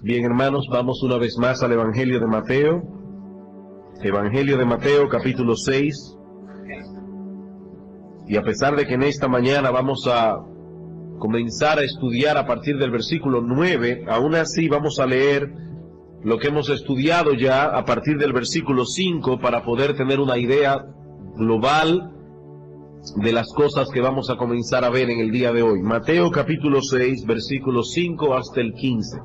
Bien, hermanos, vamos una vez más al Evangelio de Mateo. Evangelio de Mateo, capítulo 6. Y a pesar de que en esta mañana vamos a comenzar a estudiar a partir del versículo 9, aún así vamos a leer lo que hemos estudiado ya a partir del versículo 5 para poder tener una idea global de las cosas que vamos a comenzar a ver en el día de hoy. Mateo capítulo 6, versículos 5 hasta el 15.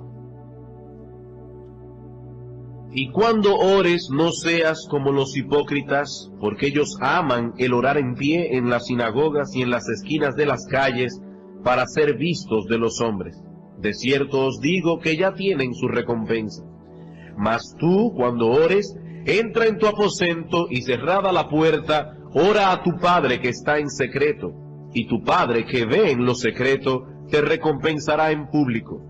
Y cuando ores, no seas como los hipócritas, porque ellos aman el orar en pie en las sinagogas y en las esquinas de las calles, para ser vistos de los hombres. De cierto os digo que ya tienen su recompensa. Mas tú, cuando ores, entra en tu aposento y cerrada la puerta, ora a tu Padre que está en secreto, y tu Padre que ve en lo secreto, te recompensará en público.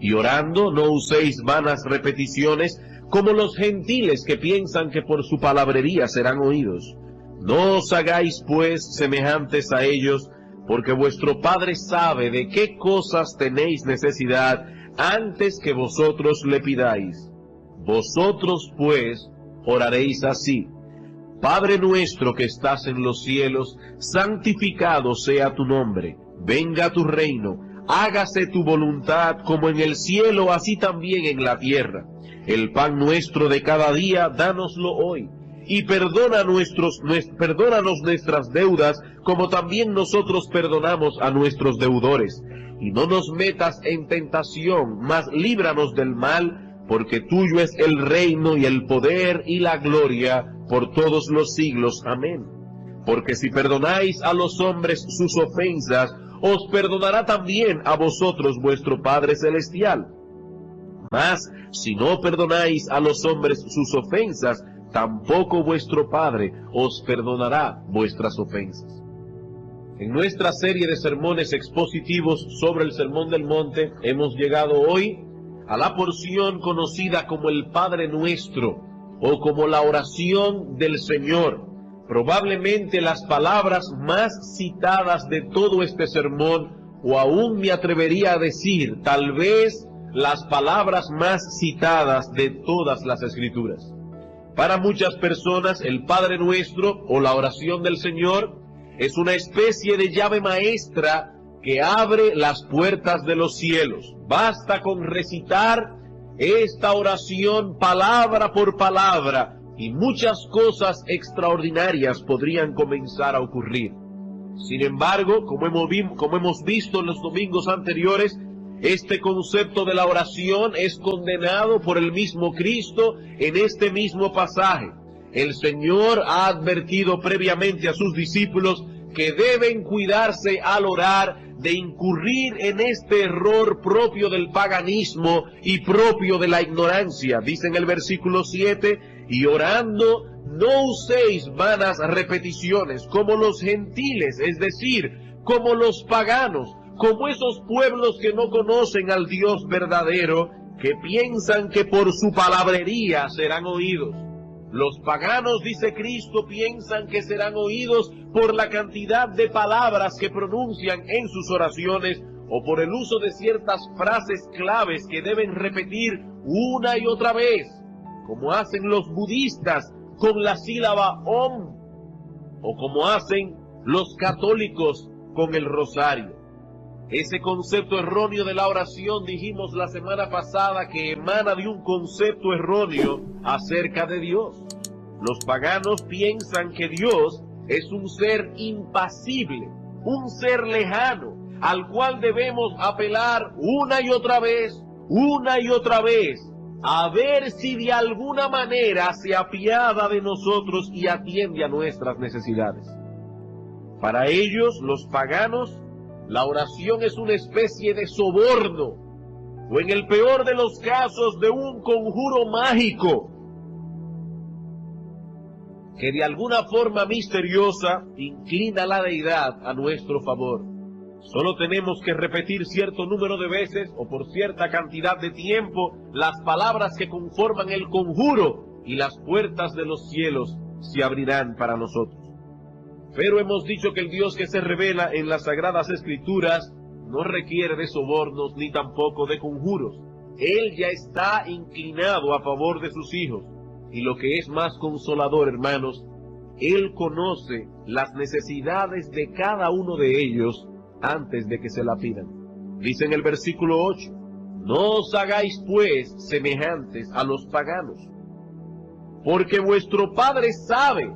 Y orando, no uséis vanas repeticiones, como los gentiles que piensan que por su palabrería serán oídos. No os hagáis pues semejantes a ellos, porque vuestro Padre sabe de qué cosas tenéis necesidad antes que vosotros le pidáis. Vosotros pues oraréis así: Padre nuestro que estás en los cielos, santificado sea tu nombre, venga tu reino, hágase tu voluntad como en el cielo, así también en la tierra. El pan nuestro de cada día, dánoslo hoy, y perdónanos nuestras deudas, como también nosotros perdonamos a nuestros deudores. Y no nos metas en tentación, mas líbranos del mal, porque tuyo es el reino y el poder y la gloria por todos los siglos. Amén. Porque si perdonáis a los hombres sus ofensas, os perdonará también a vosotros vuestro Padre Celestial. Mas si no perdonáis a los hombres sus ofensas, tampoco vuestro Padre os perdonará vuestras ofensas. En nuestra serie de sermones expositivos sobre el Sermón del Monte, hemos llegado hoy a la porción conocida como el Padre Nuestro, o como la oración del Señor. Probablemente las palabras más citadas de todo este sermón, o aún me atrevería a decir, tal vez las palabras más citadas de todas las Escrituras. Para muchas personas, el Padre Nuestro, o la oración del Señor, es una especie de llave maestra que abre las puertas de los cielos. Basta con recitar esta oración palabra por palabra, y muchas cosas extraordinarias podrían comenzar a ocurrir. Sin embargo, como hemos visto en los domingos anteriores, este concepto de la oración es condenado por el mismo Cristo en este mismo pasaje. El Señor ha advertido previamente a sus discípulos que deben cuidarse al orar de incurrir en este error propio del paganismo y propio de la ignorancia. Dice en el versículo 7, y orando no uséis vanas repeticiones como los gentiles, es decir, como los paganos, como esos pueblos que no conocen al Dios verdadero, que piensan que por su palabrería serán oídos. Los paganos, dice Cristo, piensan que serán oídos por la cantidad de palabras que pronuncian en sus oraciones, o por el uso de ciertas frases claves que deben repetir una y otra vez, como hacen los budistas con la sílaba Om, o como hacen los católicos con el rosario. Ese concepto erróneo de la oración, dijimos la semana pasada, que emana de un concepto erróneo acerca de Dios. Los paganos piensan que Dios es un ser impasible, un ser lejano, al cual debemos apelar una y otra vez, a ver si de alguna manera se apiada de nosotros y atiende a nuestras necesidades. Para ellos, los paganos, la oración es una especie de soborno, o en el peor de los casos, de un conjuro mágico, que de alguna forma misteriosa inclina la deidad a nuestro favor. Solo tenemos que repetir cierto número de veces, o por cierta cantidad de tiempo, las palabras que conforman el conjuro, y las puertas de los cielos se abrirán para nosotros. Pero hemos dicho que el Dios que se revela en las Sagradas Escrituras no requiere de sobornos ni tampoco de conjuros. Él ya está inclinado a favor de sus hijos. Y lo que es más consolador, hermanos, Él conoce las necesidades de cada uno de ellos antes de que se la pidan. Dice en el versículo 8, no os hagáis pues semejantes a los paganos, porque vuestro Padre sabe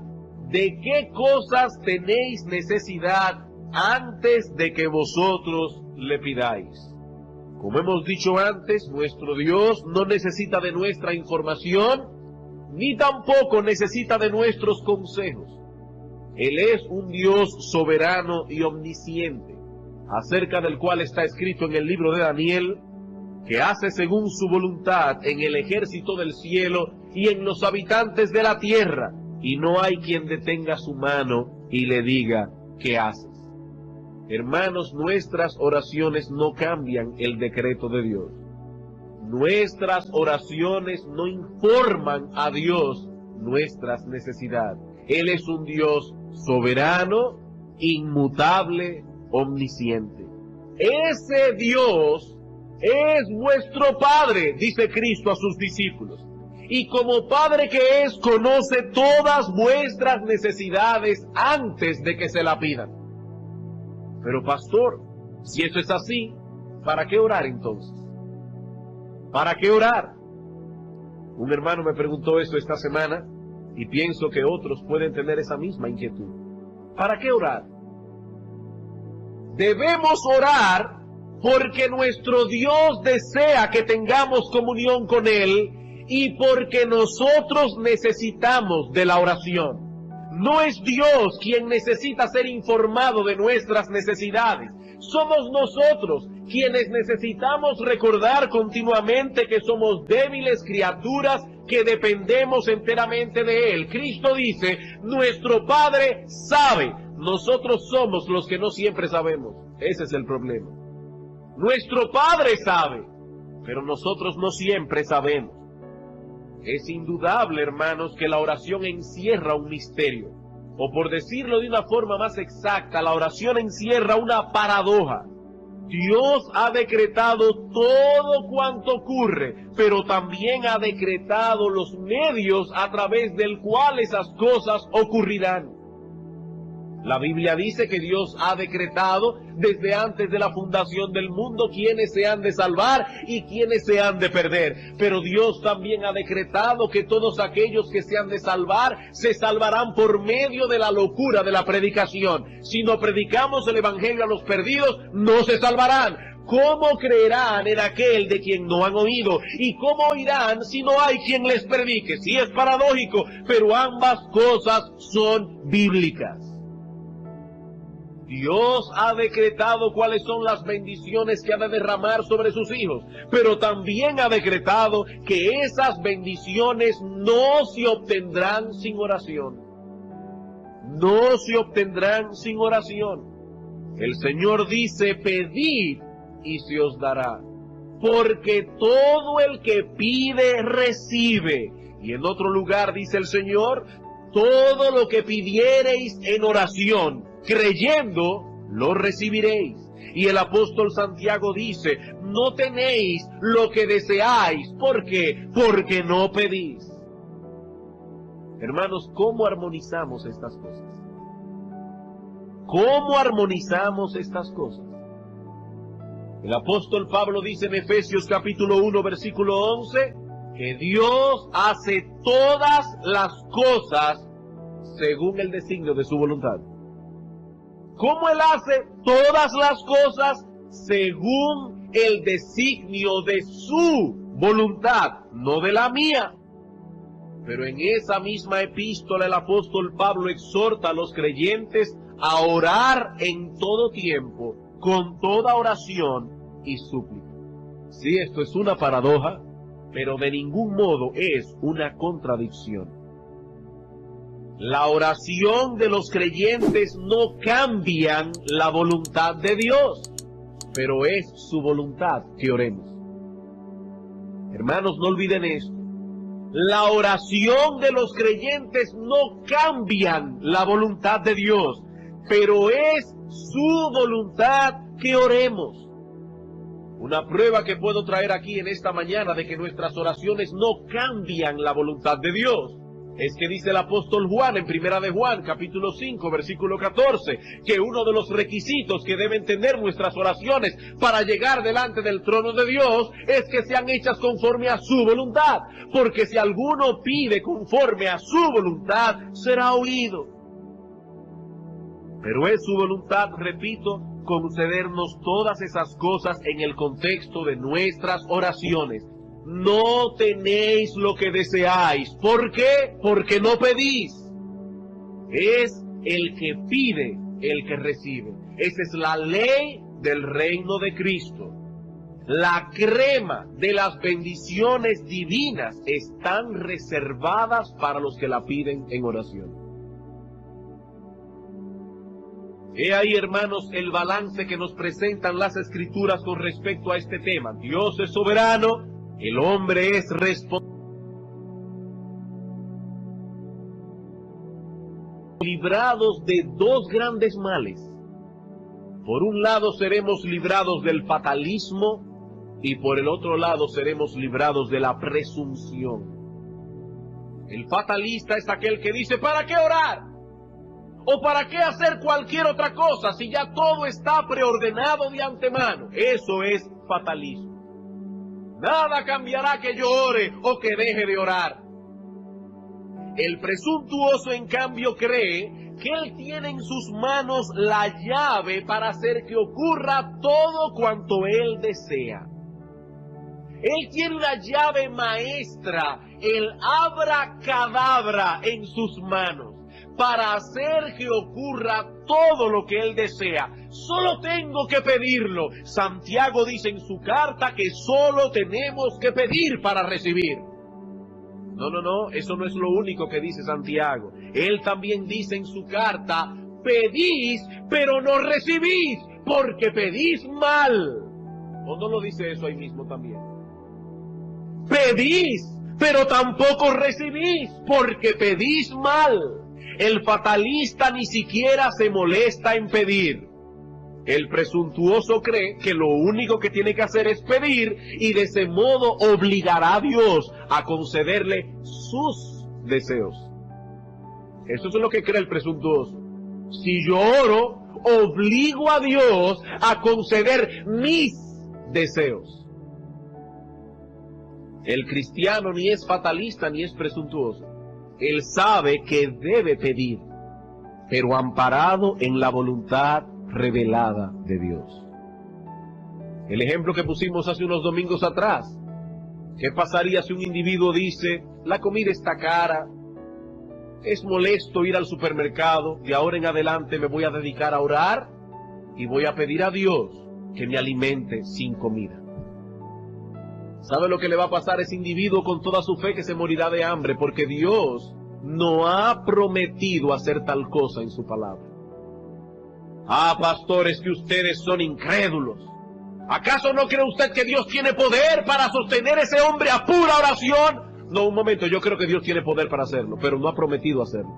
de qué cosas tenéis necesidad antes de que vosotros le pidáis. Como hemos dicho antes, nuestro Dios no necesita de nuestra información, ni tampoco necesita de nuestros consejos. Él es un Dios soberano y omnisciente, acerca del cual está escrito en el libro de Daniel, que hace según su voluntad en el ejército del cielo y en los habitantes de la tierra, y no hay quien detenga su mano y le diga, ¿qué haces? Hermanos, nuestras oraciones no cambian el decreto de Dios. Nuestras oraciones no informan a Dios nuestras necesidades. Él es un Dios soberano, inmutable, omnisciente. Ese Dios es vuestro Padre, dice Cristo a sus discípulos. Y como Padre que es, conoce todas vuestras necesidades antes de que se la pidan. Pero pastor, si eso es así, ¿para qué orar entonces? ¿Para qué orar? Un hermano me preguntó eso esta semana y pienso que otros pueden tener esa misma inquietud. ¿Para qué orar? Debemos orar porque nuestro Dios desea que tengamos comunión con Él y porque nosotros necesitamos de la oración. No es Dios quien necesita ser informado de nuestras necesidades. Somos nosotros quienes necesitamos recordar continuamente que somos débiles criaturas que dependemos enteramente de Él. Cristo dice, nuestro Padre sabe. Nosotros somos los que no siempre sabemos. Ese es el problema. Nuestro Padre sabe, pero nosotros no siempre sabemos. Es indudable, hermanos, que la oración encierra un misterio. O por decirlo de una forma más exacta, la oración encierra una paradoja. Dios ha decretado todo cuanto ocurre, pero también ha decretado los medios a través del cual esas cosas ocurrirán. La Biblia dice que Dios ha decretado desde antes de la fundación del mundo quiénes se han de salvar y quiénes se han de perder. Pero Dios también ha decretado que todos aquellos que se han de salvar se salvarán por medio de la locura de la predicación. Si no predicamos el evangelio a los perdidos, no se salvarán. ¿Cómo creerán en aquel de quien no han oído? ¿Y cómo oirán si no hay quien les predique? Sí, es paradójico, pero ambas cosas son bíblicas. Dios ha decretado cuáles son las bendiciones que ha de derramar sobre sus hijos, pero también ha decretado que esas bendiciones no se obtendrán sin oración. No se obtendrán sin oración. El Señor dice, pedid y se os dará, porque todo el que pide recibe. Y en otro lugar dice el Señor, todo lo que pidiereis en oración, creyendo, lo recibiréis. Y el apóstol Santiago dice, no tenéis lo que deseáis. ¿Por qué? Porque no pedís. Hermanos, ¿cómo armonizamos estas cosas? ¿Cómo armonizamos estas cosas? El apóstol Pablo dice en Efesios capítulo 1, versículo 11, que Dios hace todas las cosas según el designio de su voluntad. ¿Cómo Él hace todas las cosas? Según el designio de su voluntad, no de la mía. Pero en esa misma epístola el apóstol Pablo exhorta a los creyentes a orar en todo tiempo, con toda oración y súplica. Sí, esto es una paradoja, pero de ningún modo es una contradicción. La oración de los creyentes no cambian la voluntad de Dios, pero es su voluntad que oremos. Hermanos, no olviden esto. La oración de los creyentes no cambian la voluntad de Dios, pero es su voluntad que oremos. Una prueba que puedo traer aquí en esta mañana de que nuestras oraciones no cambian la voluntad de Dios es que dice el apóstol Juan en Primera de Juan, capítulo 5, versículo 14, que uno de los requisitos que deben tener nuestras oraciones para llegar delante del trono de Dios es que sean hechas conforme a su voluntad, porque si alguno pide conforme a su voluntad, será oído. Pero es su voluntad, repito, concedernos todas esas cosas en el contexto de nuestras oraciones. No tenéis lo que deseáis. ¿Por qué? Porque no pedís. Es el que pide, el que recibe. Esa es la ley del reino de Cristo. La crema de las bendiciones divinas están reservadas para los que la piden en oración. He ahí, hermanos, el balance que nos presentan las Escrituras con respecto a este tema. Dios es soberano. El hombre es responsable. Librados de dos grandes males. Por un lado seremos librados del fatalismo y por el otro lado seremos librados de la presunción. El fatalista es aquel que dice, ¿para qué orar? ¿O para qué hacer cualquier otra cosa si ya todo está preordenado de antemano? Eso es fatalismo. Nada cambiará que yo ore o que deje de orar. El presuntuoso, en cambio, cree que él tiene en sus manos la llave para hacer que ocurra todo cuanto él desea. Él tiene una llave maestra, el abracadabra en sus manos, para hacer que ocurra todo lo que él desea. Solo tengo que pedirlo. Santiago dice en su carta que solo tenemos que pedir para recibir. No, eso no es lo único que dice Santiago. Él también dice en su carta, pedís, pero no recibís, porque pedís mal. ¿O no lo dice eso ahí mismo también? Pedís, pero tampoco recibís, porque pedís mal. El fatalista ni siquiera se molesta en pedir. El presuntuoso cree que lo único que tiene que hacer es pedir y de ese modo obligará a Dios a concederle sus deseos. Eso es lo que cree el presuntuoso. Si yo oro, obligo a Dios a conceder mis deseos. El cristiano ni es fatalista ni es presuntuoso. Él sabe que debe pedir, pero amparado en la voluntad revelada de Dios. El ejemplo que pusimos hace unos domingos atrás. ¿Qué pasaría si un individuo dice, la comida está cara, es molesto ir al supermercado, de ahora en adelante me voy a dedicar a orar y voy a pedir a Dios que me alimente sin comida? ¿Sabe lo que le va a pasar a ese individuo con toda su fe? Que se morirá de hambre, porque Dios no ha prometido hacer tal cosa en su palabra. Ah, pastores, que ustedes son incrédulos. ¿Acaso no cree usted que Dios tiene poder para sostener a ese hombre a pura oración? No, un momento, yo creo que Dios tiene poder para hacerlo, pero no ha prometido hacerlo.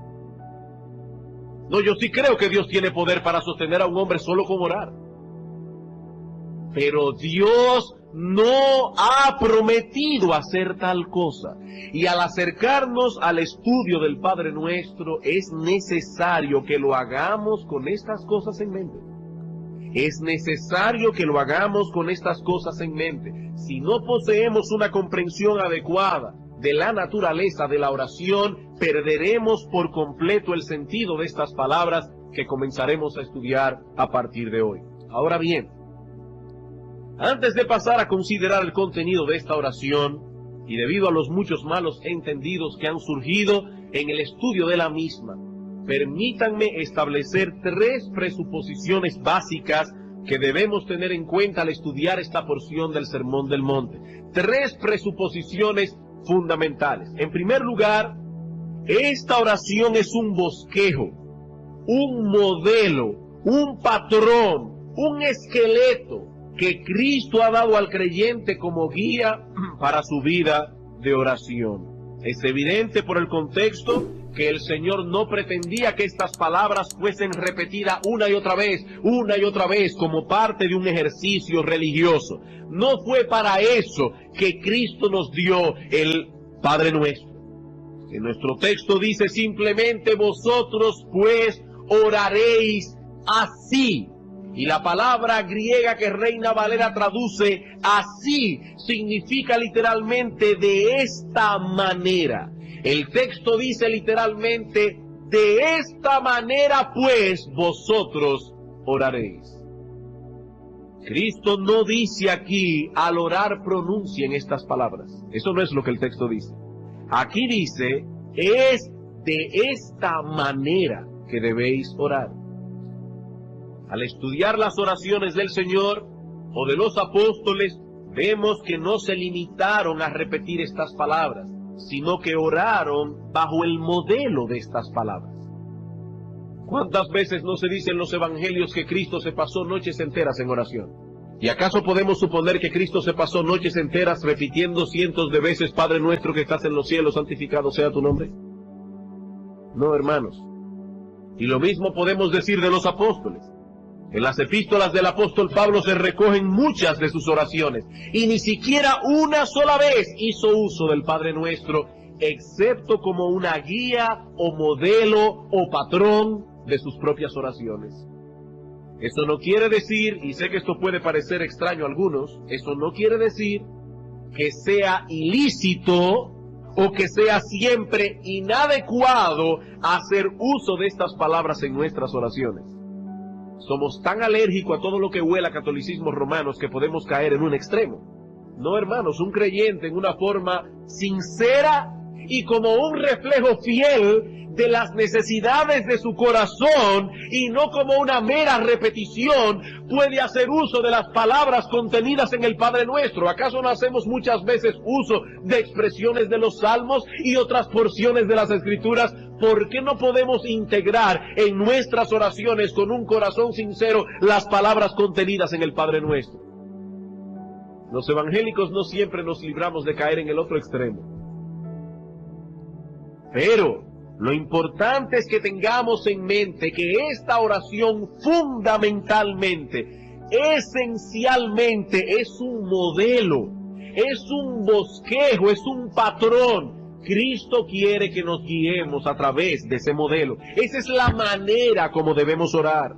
No, yo sí creo que Dios tiene poder para sostener a un hombre solo con orar. Pero Dios no ha prometido hacer tal cosa. Y al acercarnos al estudio del Padre Nuestro, es necesario que lo hagamos con estas cosas en mente. Es necesario que lo hagamos con estas cosas en mente. Si no poseemos una comprensión adecuada de la naturaleza de la oración, perderemos por completo el sentido de estas palabras que comenzaremos a estudiar a partir de hoy. Ahora bien, antes de pasar a considerar el contenido de esta oración, y debido a los muchos malos entendidos que han surgido en el estudio de la misma, permítanme establecer tres presuposiciones básicas que debemos tener en cuenta al estudiar esta porción del Sermón del Monte. Tres presuposiciones fundamentales. En primer lugar, esta oración es un bosquejo, un modelo, un patrón, un esqueleto que Cristo ha dado al creyente como guía para su vida de oración. Es evidente por el contexto que el Señor no pretendía que estas palabras fuesen repetidas una y otra vez, como parte de un ejercicio religioso. No fue para eso que Cristo nos dio el Padre Nuestro. En nuestro texto dice simplemente: vosotros pues oraréis así. Y la palabra griega que Reina Valera traduce así significa literalmente de esta manera. El texto dice literalmente: de esta manera pues vosotros oraréis. Cristo no dice aquí al orar pronuncien estas palabras. Eso no es lo que el texto dice. Aquí dice: es de esta manera que debéis orar. Al estudiar las oraciones del Señor o de los apóstoles, vemos que no se limitaron a repetir estas palabras, sino que oraron bajo el modelo de estas palabras. ¿Cuántas veces no se dice en los evangelios que Cristo se pasó noches enteras en oración? ¿Y acaso podemos suponer que Cristo se pasó noches enteras repitiendo cientos de veces: Padre nuestro que estás en los cielos, santificado sea tu nombre? No, hermanos. Y lo mismo podemos decir de los apóstoles. En las epístolas del apóstol Pablo se recogen muchas de sus oraciones, y ni siquiera una sola vez hizo uso del Padre Nuestro, excepto como una guía o modelo o patrón de sus propias oraciones. Eso no quiere decir, y sé que esto puede parecer extraño a algunos, eso no quiere decir que sea ilícito o que sea siempre inadecuado hacer uso de estas palabras en nuestras oraciones. Somos tan alérgicos a todo lo que huela a catolicismo romano que podemos caer en un extremo. No, hermanos, un creyente en una forma sincera y como un reflejo fiel de las necesidades de su corazón y no como una mera repetición, puede hacer uso de las palabras contenidas en el Padre Nuestro. ¿Acaso no hacemos muchas veces uso de expresiones de los salmos y otras porciones de las Escrituras? ¿Por qué no podemos integrar en nuestras oraciones con un corazón sincero las palabras contenidas en el Padre Nuestro? Los evangélicos no siempre nos libramos de caer en el otro extremo. Pero lo importante es que tengamos en mente que esta oración fundamentalmente, esencialmente, es un modelo, es un bosquejo, es un patrón. Cristo quiere que nos guiemos a través de ese modelo. Esa es la manera como debemos orar.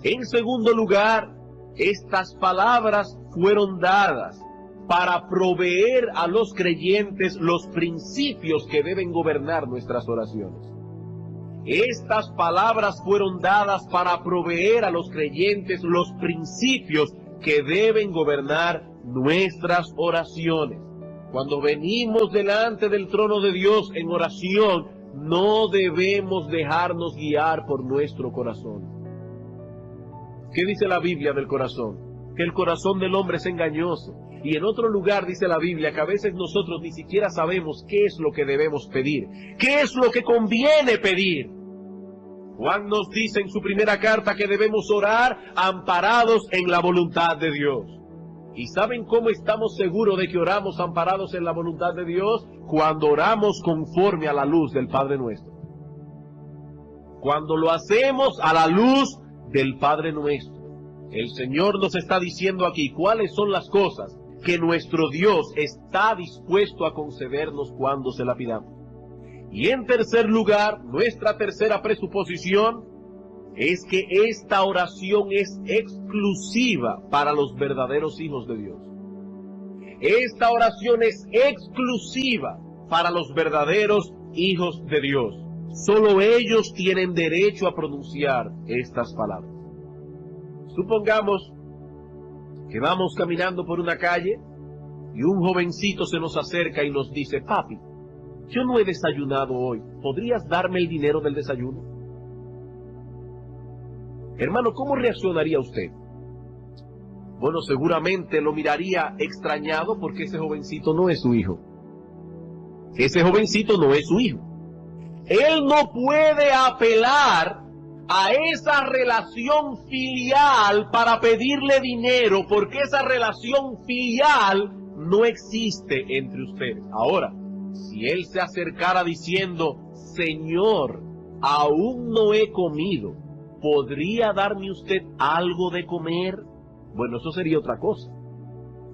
En segundo lugar, estas palabras fueron dadas para proveer a los creyentes los principios que deben gobernar nuestras oraciones. Estas palabras fueron dadas para proveer a los creyentes los principios que deben gobernar nuestras oraciones. Cuando venimos delante del trono de Dios en oración, no debemos dejarnos guiar por nuestro corazón. ¿Qué dice la Biblia del corazón? Que el corazón del hombre es engañoso. Y en otro lugar dice la Biblia que a veces nosotros ni siquiera sabemos qué es lo que debemos pedir, qué es lo que conviene pedir. Juan nos dice en su primera carta que debemos orar amparados en la voluntad de Dios. ¿Y saben cómo estamos seguros de que oramos amparados en la voluntad de Dios? Cuando oramos conforme a la luz del Padre Nuestro. Cuando lo hacemos a la luz del Padre Nuestro. El Señor nos está diciendo aquí cuáles son las cosas que nuestro Dios está dispuesto a concedernos cuando se la pidamos. Y en tercer lugar, nuestra tercera presuposición es que esta oración es exclusiva para los verdaderos hijos de Dios. Esta oración es exclusiva para los verdaderos hijos de Dios. Solo ellos tienen derecho a pronunciar estas palabras. Supongamos que vamos caminando por una calle y un jovencito se nos acerca y nos dice: papi, yo no he desayunado hoy, ¿podrías darme el dinero del desayuno? Hermano, ¿cómo reaccionaría usted? Bueno, seguramente lo miraría extrañado porque ese jovencito no es su hijo. Ese jovencito no es su hijo. Él no puede apelar a esa relación filial para pedirle dinero, porque esa relación filial no existe entre ustedes. Ahora, Si él se acercara diciendo, Señor, aún no he comido, ¿podría darme usted algo de comer? Bueno, eso sería otra cosa.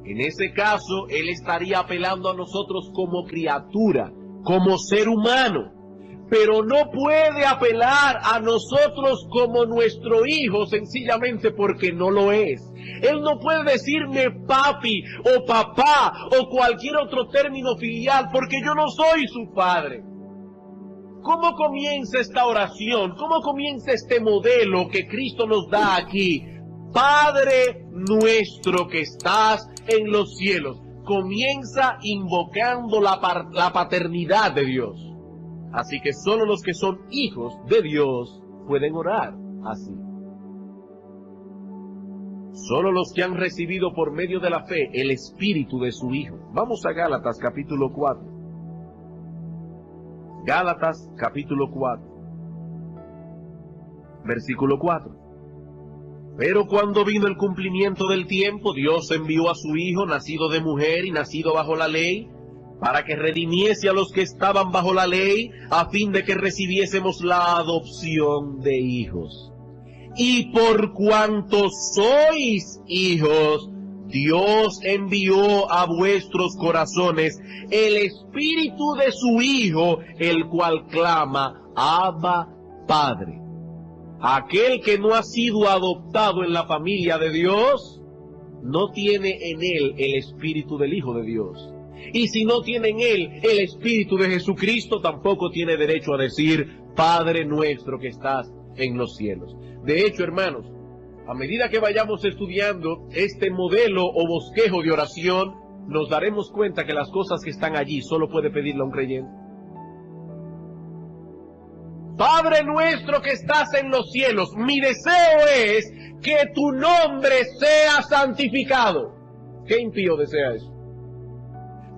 En ese caso, él estaría apelando a nosotros como criatura, como ser humano, pero no puede apelar a nosotros como nuestro hijo sencillamente porque no lo es. Él no puede decirme papi o papá o cualquier otro término filial porque yo no soy su padre. ¿Cómo comienza esta oración? ¿Cómo comienza este modelo que Cristo nos da aquí? Padre nuestro que estás en los cielos. Comienza invocando la paternidad de Dios. Así que solo los que son hijos de Dios pueden orar así. Solo los que han recibido por medio de la fe el espíritu de su Hijo. Vamos a Gálatas capítulo 4. Gálatas capítulo 4. Versículo 4. Pero cuando vino el cumplimiento del tiempo, Dios envió a su Hijo, nacido de mujer y nacido bajo la ley, para que redimiese a los que estaban bajo la ley, a fin de que recibiésemos la adopción de hijos. Y por cuanto sois hijos, Dios envió a vuestros corazones el espíritu de su Hijo, el cual clama, Abba, Padre. Aquel que no ha sido adoptado en la familia de Dios, no tiene en él el espíritu del Hijo de Dios. Y si no tiene en él el espíritu de Jesucristo, tampoco tiene derecho a decir, Padre nuestro que estás en los cielos. De hecho, hermanos, a medida que vayamos estudiando este modelo o bosquejo de oración, nos daremos cuenta que las cosas que están allí solo puede pedirle a un creyente. Padre nuestro que estás en los cielos, mi deseo es que tu nombre sea santificado. ¿Qué impío desea eso?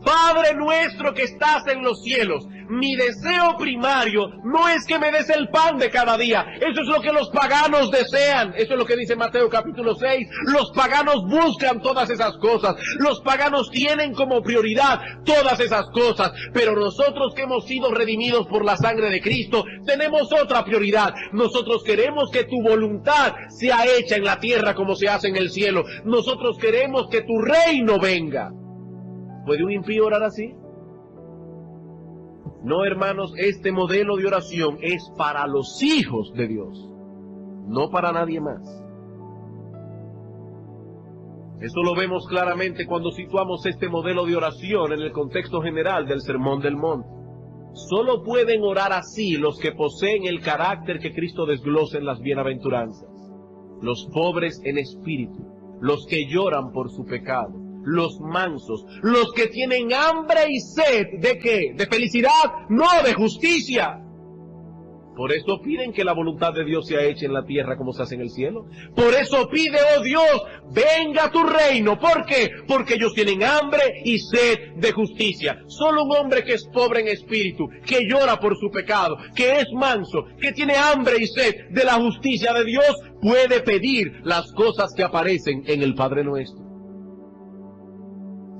Padre nuestro que estás en los cielos, mi deseo primario no es que me des el pan de cada día. Eso es lo que los paganos desean. Eso es lo que dice Mateo capítulo 6. Los paganos buscan todas esas cosas. Los paganos tienen como prioridad todas esas cosas. Pero nosotros que hemos sido redimidos por la sangre de Cristo, tenemos otra prioridad. Nosotros queremos que tu voluntad sea hecha en la tierra como se hace en el cielo. Nosotros queremos que tu reino venga. ¿Puede un impío orar así? No, hermanos, este modelo de oración es para los hijos de Dios, no para nadie más. Esto lo vemos claramente cuando situamos este modelo de oración en el contexto general del Sermón del Monte. Solo pueden orar así los que poseen el carácter que Cristo desglosa en las bienaventuranzas. Los pobres en espíritu, los que lloran por su pecado, los mansos, los que tienen hambre y sed, ¿de qué? ¿De felicidad? No, de justicia. Por eso piden que la voluntad de Dios sea hecha en la tierra como se hace en el cielo. Por eso pide, oh Dios, venga tu reino. ¿Por qué? Porque ellos tienen hambre y sed de justicia. Solo un hombre que es pobre en espíritu, que llora por su pecado, que es manso, que tiene hambre y sed de la justicia de Dios, puede pedir las cosas que aparecen en el Padre Nuestro.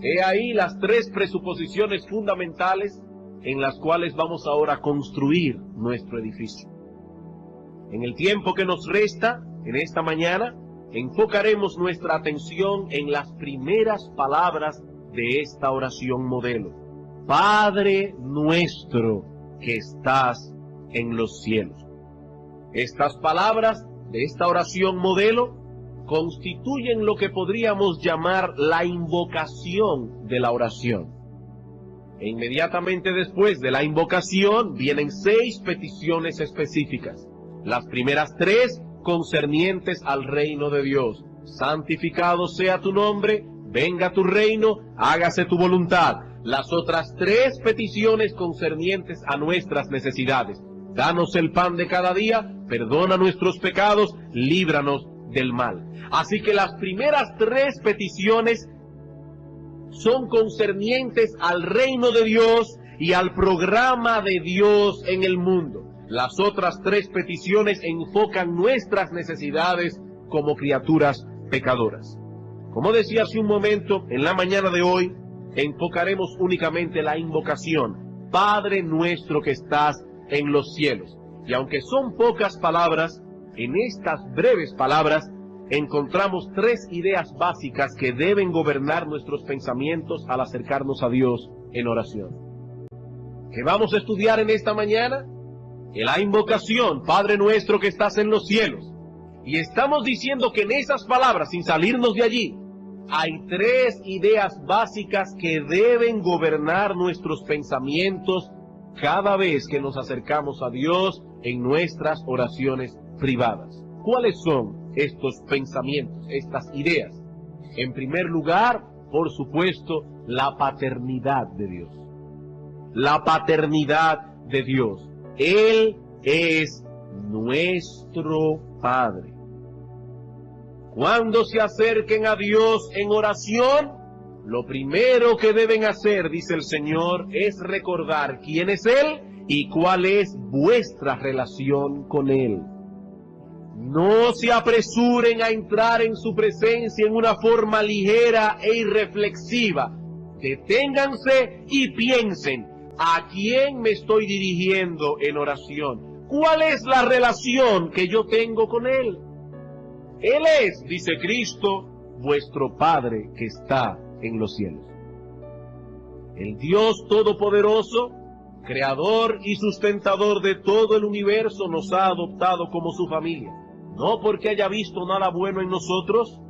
He ahí las tres presuposiciones fundamentales en las cuales vamos ahora a construir nuestro edificio. En el tiempo que nos resta, en esta mañana, enfocaremos nuestra atención en las primeras palabras de esta oración modelo. Padre nuestro que estás en los cielos. Estas palabras de esta oración modelo constituyen lo que podríamos llamar la invocación de la oración. E inmediatamente después de la invocación vienen 6 peticiones específicas. Las primeras 3 concernientes al reino de Dios. Santificado sea tu nombre, venga tu reino, hágase tu voluntad. Las otras 3 peticiones concernientes a nuestras necesidades. Danos el pan de cada día, perdona nuestros pecados, líbranos del mal. Así que las primeras 3 peticiones son concernientes al reino de Dios y al programa de Dios en el mundo. Las otras 3 peticiones enfocan nuestras necesidades como criaturas pecadoras. Como decía hace un momento, en la mañana de hoy, enfocaremos únicamente la invocación, Padre nuestro que estás en los cielos. Y aunque son pocas palabras, en estas breves palabras encontramos tres ideas básicas que deben gobernar nuestros pensamientos al acercarnos a Dios en oración. ¿Qué vamos a estudiar en esta mañana? La invocación, Padre nuestro que estás en los cielos. Y estamos diciendo que en esas palabras, sin salirnos de allí, hay tres ideas básicas que deben gobernar nuestros pensamientos cada vez que nos acercamos a Dios en nuestras oraciones privadas. ¿Cuáles son estos pensamientos, estas ideas? En primer lugar, por supuesto, la paternidad de Dios. La paternidad de Dios. Él es nuestro Padre. Cuando se acerquen a Dios en oración, lo primero que deben hacer, dice el Señor, es recordar quién es Él y cuál es vuestra relación con Él. No se apresuren a entrar en su presencia en una forma ligera e irreflexiva. Deténganse y piensen, ¿a quién me estoy dirigiendo en oración? ¿Cuál es la relación que yo tengo con Él? Él es, dice Cristo, vuestro Padre que está en los cielos. El Dios Todopoderoso, Creador y sustentador de todo el universo, nos ha adoptado como su familia. No porque haya visto nada bueno en nosotros,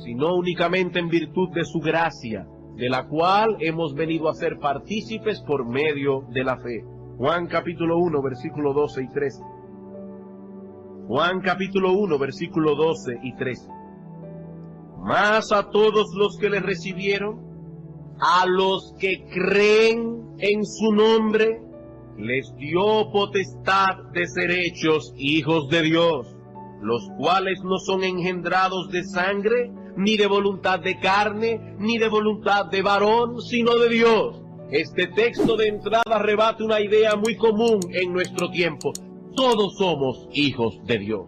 sino únicamente en virtud de su gracia, de la cual hemos venido a ser partícipes por medio de la fe. Juan capítulo 1, versículo 12 y 13. Juan capítulo 1, versículo 12 y 13. Mas a todos los que le recibieron, a los que creen en su nombre, les dio potestad de ser hechos hijos de Dios, los cuales no son engendrados de sangre, ni de voluntad de carne, ni de voluntad de varón, sino de Dios. Este texto de entrada rebate una idea muy común en nuestro tiempo. Todos somos hijos de Dios.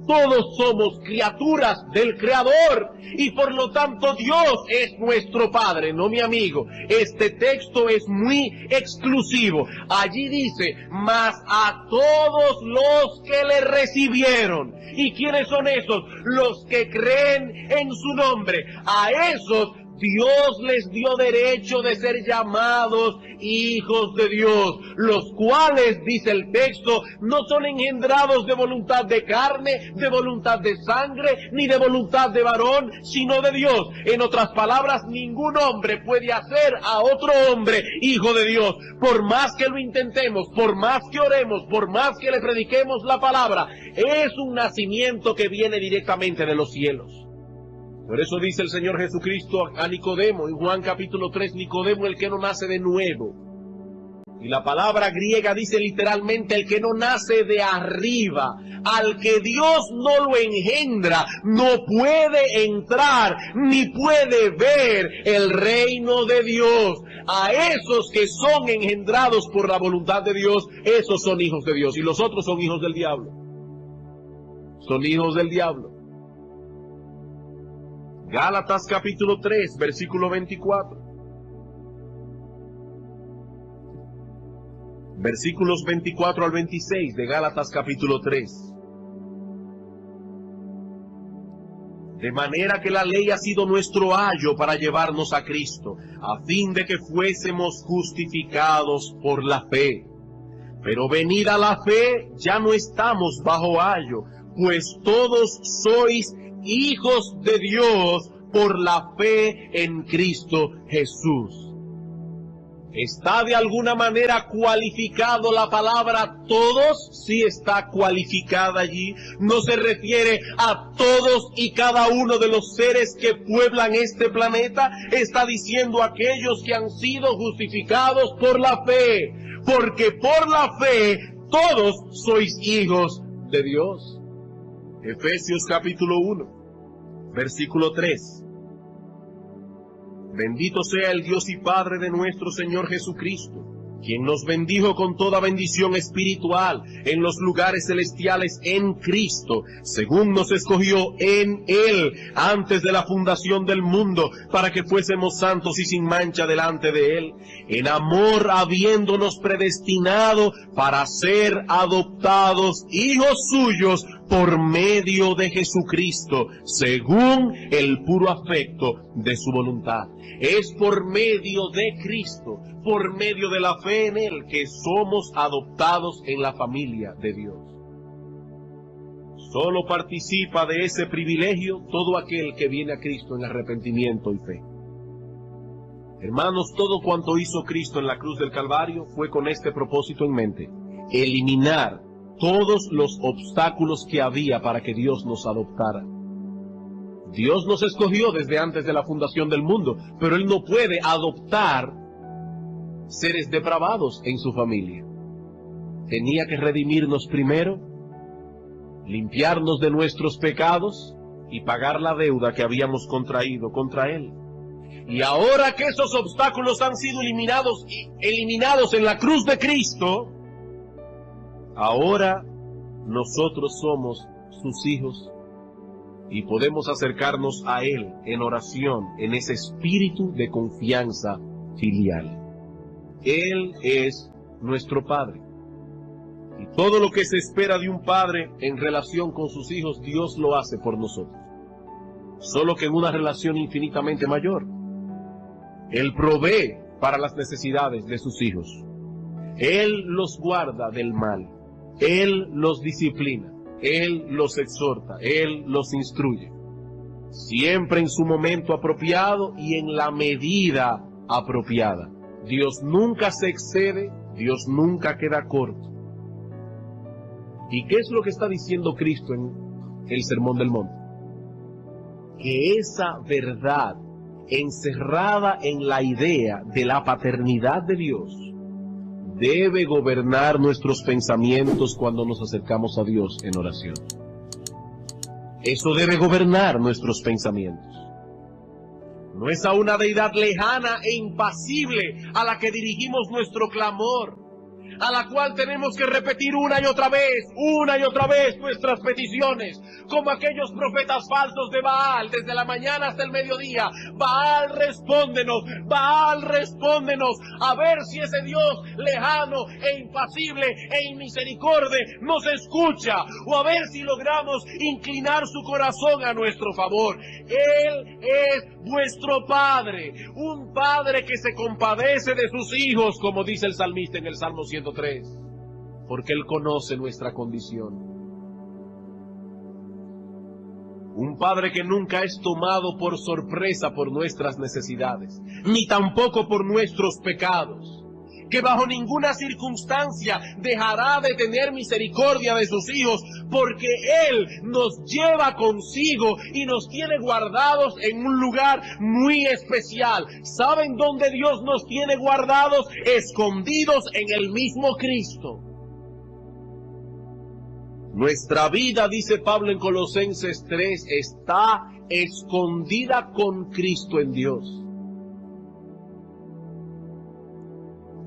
Todos somos criaturas del Creador y por lo tanto Dios es nuestro Padre, no mi amigo. Este texto es muy exclusivo. Allí dice, mas a todos los que le recibieron. ¿Y quiénes son esos? Los que creen en su nombre. A esos Dios les dio derecho de ser llamados hijos de Dios, los cuales, dice el texto, no son engendrados de voluntad de carne, de voluntad de sangre, ni de voluntad de varón, sino de Dios. En otras palabras, ningún hombre puede hacer a otro hombre hijo de Dios. Por más que lo intentemos, por más que oremos, por más que le prediquemos la palabra, es un nacimiento que viene directamente de los cielos. Por eso dice el Señor Jesucristo a Nicodemo, en Juan capítulo 3, Nicodemo, el que no nace de nuevo. Y la palabra griega dice literalmente el que no nace de arriba. Al que Dios no lo engendra, no puede entrar ni puede ver el reino de Dios. A esos que son engendrados por la voluntad de Dios, esos son hijos de Dios. Y los otros son hijos del diablo. Son hijos del diablo. Gálatas capítulo 3, versículo 24. Versículos 24 al 26 de Gálatas capítulo 3. De manera que la ley ha sido nuestro ayo para llevarnos a Cristo, a fin de que fuésemos justificados por la fe. Pero venida la fe, ya no estamos bajo ayo, pues todos sois hijos de Dios por la fe en Cristo Jesús. ¿Está de alguna manera cualificado la palabra todos? Sí está cualificada allí. No se refiere a todos y cada uno de los seres que pueblan este planeta. Está diciendo a aquellos que han sido justificados por la fe. Porque por la fe todos sois hijos de Dios. Efesios capítulo 1, versículo 3. Bendito sea el Dios y Padre de nuestro Señor Jesucristo, quien nos bendijo con toda bendición espiritual en los lugares celestiales en Cristo, según nos escogió en Él antes de la fundación del mundo, para que fuésemos santos y sin mancha delante de Él, en amor habiéndonos predestinado para ser adoptados hijos suyos por medio de Jesucristo, según el puro afecto de su voluntad. Es por medio de Cristo, por medio de la fe en Él, que somos adoptados en la familia de Dios. Solo participa de ese privilegio todo aquel que viene a Cristo en arrepentimiento y fe. Hermanos, todo cuanto hizo Cristo en la cruz del Calvario fue con este propósito en mente: eliminar todos los obstáculos que había para que Dios nos adoptara. Dios nos escogió desde antes de la fundación del mundo, pero Él no puede adoptar seres depravados en su familia. Tenía que redimirnos primero, limpiarnos de nuestros pecados y pagar la deuda que habíamos contraído contra Él. Y ahora que esos obstáculos han sido eliminados en la cruz de Cristo, ahora nosotros somos sus hijos y podemos acercarnos a Él en oración, en ese espíritu de confianza filial. Él es nuestro Padre. Y todo lo que se espera de un padre en relación con sus hijos, Dios lo hace por nosotros. Solo que en una relación infinitamente mayor. Él provee para las necesidades de sus hijos. Él los guarda del mal. Él los disciplina. Él los exhorta. Él los instruye. Siempre en su momento apropiado y en la medida apropiada. Dios nunca se excede, Dios nunca queda corto. ¿Y qué es lo que está diciendo Cristo en el Sermón del Monte? Que esa verdad encerrada en la idea de la paternidad de Dios debe gobernar nuestros pensamientos cuando nos acercamos a Dios en oración. Eso debe gobernar nuestros pensamientos. No es a una deidad lejana e impasible a la que dirigimos nuestro clamor, a la cual tenemos que repetir una y otra vez nuestras peticiones, como aquellos profetas falsos de Baal, desde la mañana hasta el mediodía. Baal, respóndenos, a ver si ese Dios lejano e impasible e inmisericorde nos escucha, o a ver si logramos inclinar su corazón a nuestro favor. Él es vuestro Padre, un Padre que se compadece de sus hijos, como dice el salmista en el Salmo 103, porque Él conoce nuestra condición. Un Padre que nunca es tomado por sorpresa por nuestras necesidades, ni tampoco por nuestros pecados, que bajo ninguna circunstancia dejará de tener misericordia de sus hijos, porque Él nos lleva consigo y nos tiene guardados en un lugar muy especial. ¿Saben dónde Dios nos tiene guardados? Escondidos en el mismo Cristo. Nuestra vida, dice Pablo en Colosenses 3, está escondida con Cristo en Dios.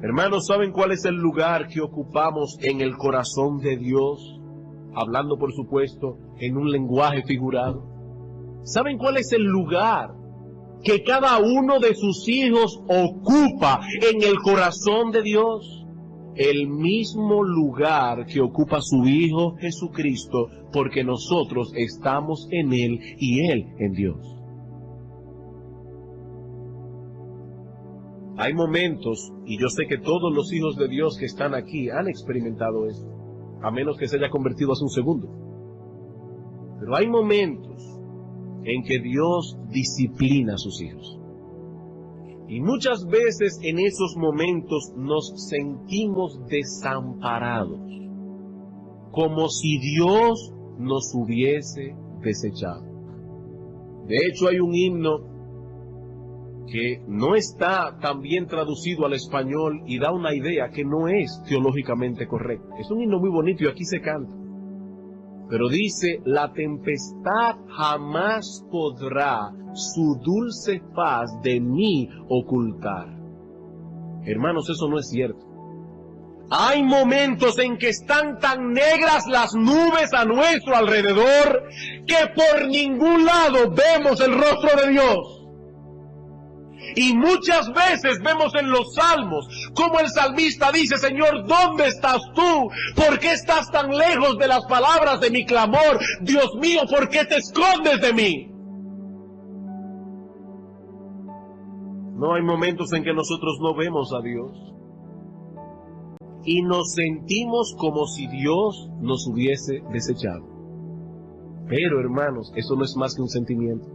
Hermanos, ¿saben cuál es el lugar que ocupamos en el corazón de Dios? Hablando, por supuesto, en un lenguaje figurado. ¿Saben cuál es el lugar que cada uno de sus hijos ocupa en el corazón de Dios? El mismo lugar que ocupa su Hijo Jesucristo, porque nosotros estamos en Él y Él en Dios. Hay momentos, y yo sé que todos los hijos de Dios que están aquí han experimentado esto, a menos que se haya convertido hace un segundo. Pero hay momentos en que Dios disciplina a sus hijos. Y muchas veces en esos momentos nos sentimos desamparados, como si Dios nos hubiese desechado. De hecho, hay un himno que no está tan bien traducido al español y da una idea que no es teológicamente correcta. Es un himno muy bonito y aquí se canta. Pero dice: la tempestad jamás podrá su dulce paz de mí ocultar. Hermanos, eso no es cierto. Hay momentos en que están tan negras las nubes a nuestro alrededor que por ningún lado vemos el rostro de Dios. Y muchas veces vemos en los salmos como el salmista dice: Señor, ¿dónde estás tú? ¿Por qué estás tan lejos de las palabras de mi clamor? Dios mío, ¿por qué te escondes de mí? No, hay momentos en que nosotros no vemos a Dios y nos sentimos como si Dios nos hubiese desechado. Pero, hermanos, eso no es más que un sentimiento.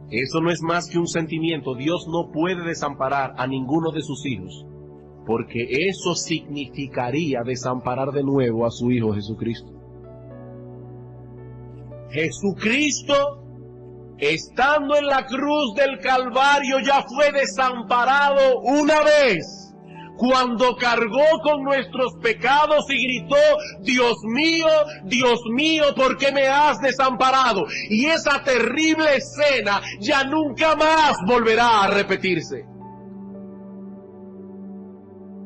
Eso no es más que un sentimiento. Dios no puede desamparar a ninguno de sus hijos, porque eso significaría desamparar de nuevo a su Hijo Jesucristo. Jesucristo, estando en la cruz del Calvario, ya fue desamparado una vez, cuando cargó con nuestros pecados y gritó: Dios mío, ¿por qué me has desamparado? Y esa terrible escena ya nunca más volverá a repetirse.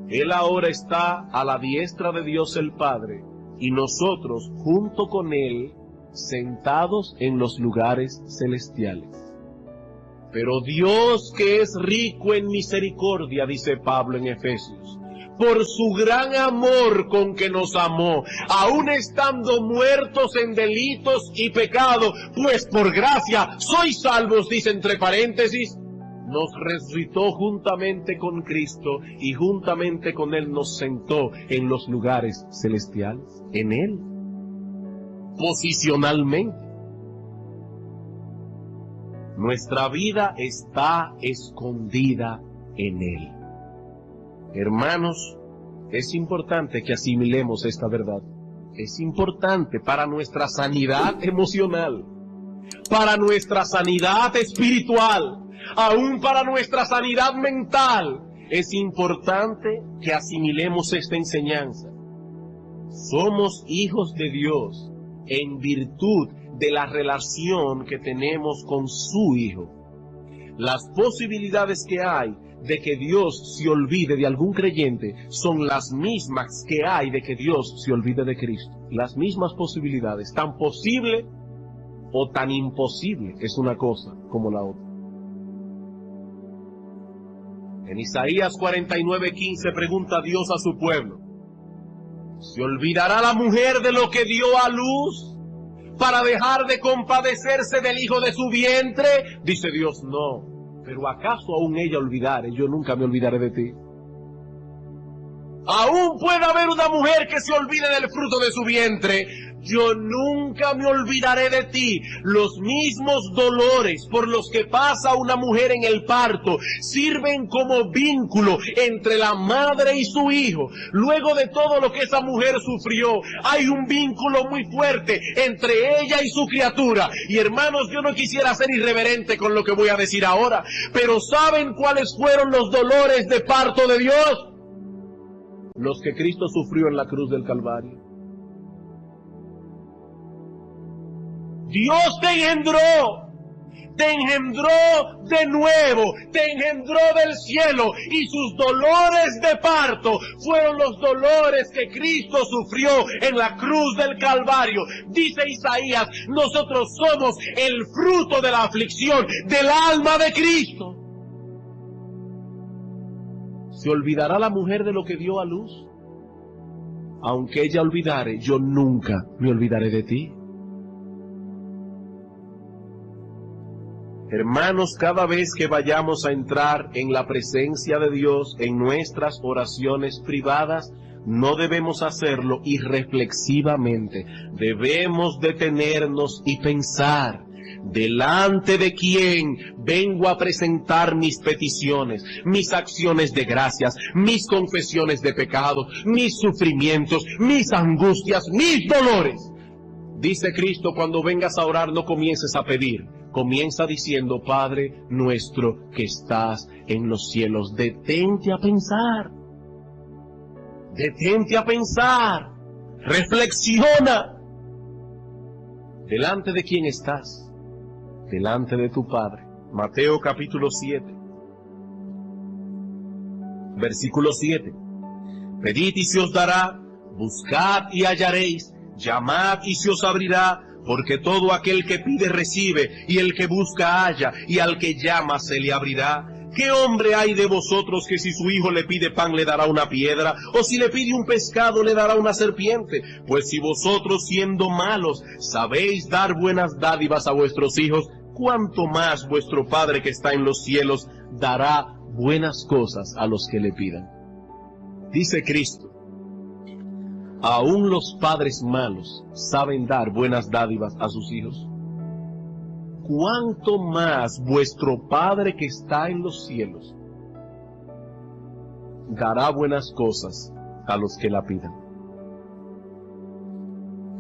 Él ahora está a la diestra de Dios el Padre, y nosotros junto con Él, sentados en los lugares celestiales. Pero Dios, que es rico en misericordia, dice Pablo en Efesios, por su gran amor con que nos amó, aun estando muertos en delitos y pecado, pues por gracia sois salvos, dice entre paréntesis, nos resucitó juntamente con Cristo y juntamente con Él nos sentó en los lugares celestiales, en Él, posicionalmente. Nuestra vida está escondida en Él. Hermanos, es importante que asimilemos esta verdad. Es importante para nuestra sanidad emocional, para nuestra sanidad espiritual, aún para nuestra sanidad mental. Es importante que asimilemos esta enseñanza. Somos hijos de Dios en virtud de la relación que tenemos con su Hijo. Las posibilidades que hay de que Dios se olvide de algún creyente son las mismas que hay de que Dios se olvide de Cristo. Las mismas posibilidades, tan posible o tan imposible es una cosa como la otra. En Isaías 49:15 pregunta Dios a su pueblo: ¿se olvidará la mujer de lo que dio a luz para dejar de compadecerse del hijo de su vientre? Dice Dios: no. Pero ¿acaso aún ella olvidare? Yo nunca me olvidaré de ti. Aún puede haber una mujer que se olvide del fruto de su vientre. Yo nunca me olvidaré de ti. Los mismos dolores por los que pasa una mujer en el parto sirven como vínculo entre la madre y su hijo. Luego de todo lo que esa mujer sufrió, hay un vínculo muy fuerte entre ella y su criatura. Y hermanos, yo no quisiera ser irreverente con lo que voy a decir ahora, pero ¿saben cuáles fueron los dolores de parto de Dios? Los que Cristo sufrió en la cruz del Calvario. Dios te engendró de nuevo, te engendró del cielo, y sus dolores de parto fueron los dolores que Cristo sufrió en la cruz del Calvario. Dice Isaías: nosotros somos el fruto de la aflicción del alma de Cristo. ¿Se olvidará la mujer de lo que dio a luz? Aunque ella olvidare, yo nunca me olvidaré de ti. Hermanos, cada vez que vayamos a entrar en la presencia de Dios en nuestras oraciones privadas, no debemos hacerlo irreflexivamente. Debemos detenernos y pensar: ¿delante de quién vengo a presentar mis peticiones, mis acciones de gracias, mis confesiones de pecado, mis sufrimientos, mis angustias, mis dolores? Dice Cristo: cuando vengas a orar, no comiences a pedir. Comienza diciendo: Padre nuestro que estás en los cielos. Detente a pensar. Detente a pensar. Reflexiona. ¿Delante de quién estás? Delante de tu Padre. Mateo capítulo 7. Versículo 7. Pedid y se os dará, buscad y hallaréis, llamad y se os abrirá, porque todo aquel que pide recibe, y el que busca halla, y al que llama se le abrirá. ¿Qué hombre hay de vosotros que si su hijo le pide pan le dará una piedra, o si le pide un pescado le dará una serpiente? Pues si vosotros, siendo malos, sabéis dar buenas dádivas a vuestros hijos, cuánto más vuestro Padre que está en los cielos dará buenas cosas a los que le pidan. Dice Cristo, aún los padres malos saben dar buenas dádivas a sus hijos. ¿Cuánto más vuestro Padre que está en los cielos dará buenas cosas a los que la pidan?